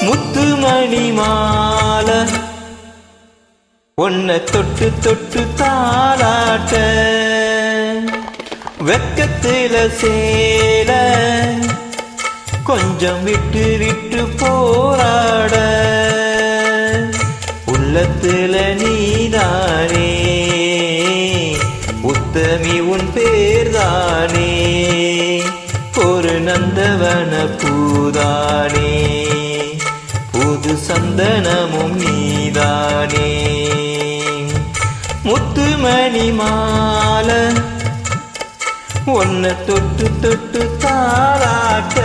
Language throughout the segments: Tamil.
முத்துமணி மாலை உன்னை தொட்டு தொட்டு தாளாட்ட வெக்கத்தில சேல கொஞ்சம் விட்டு விட்டு போராட உள்ளத்துல நீதானே உத்தமி உன் பேர்தானே ஒரு நந்தவன பூதானே புது சந்தனமும் நீதானே முத்துமணி மாலை உன்னை தொட்டு தொட்டு தாளாட்ட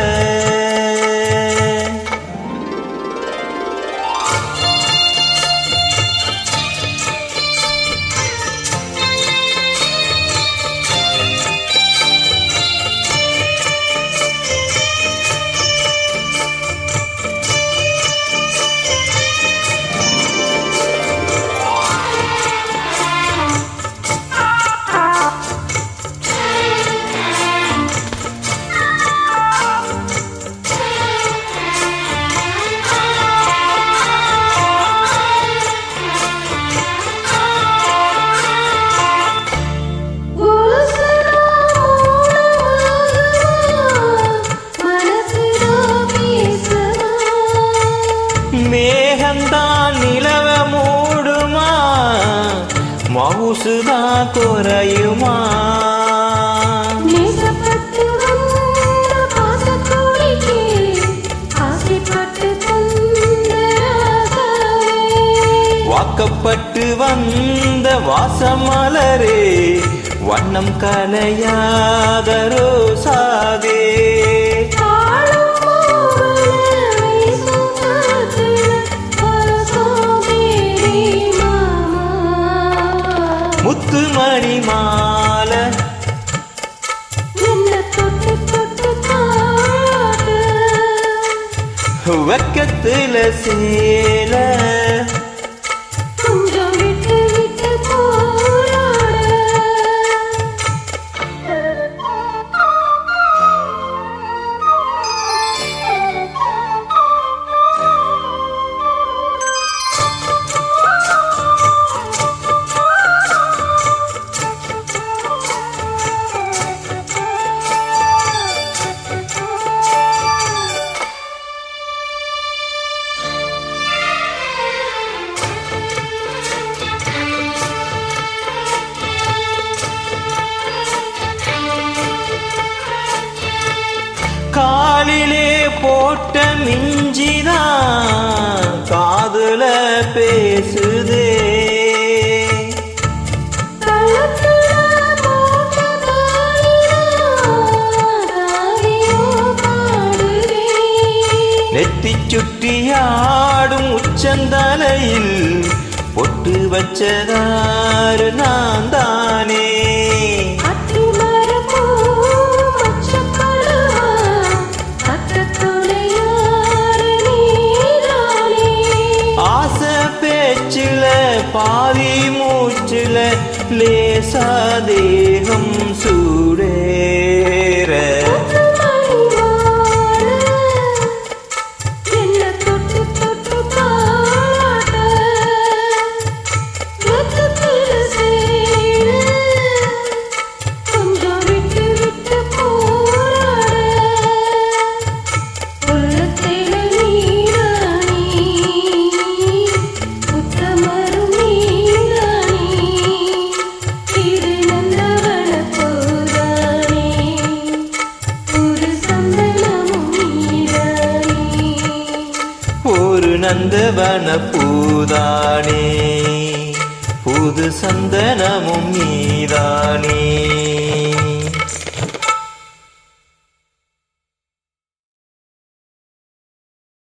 மேகந்தான் நிலவ மூடுமா மவுசுதா குறையுமா வாக்கப்பட்டு வந்த வாசமலரே வண்ணம் கலையாத ரோசாதே முத்துமணி மாலை வெக்கத்துல சேல காலிலே போட்ட மிஞ்சிதான் காதுல பேசுதே நெத்தி சுட்டியாடும் உச்சந்தலையில் பொட்டு வச்சதாரு நான் தானே பாதி மூச்சுல லேசா தேகம் சூடேற நந்தவன பூதானே புது சந்தனமும் நீதானே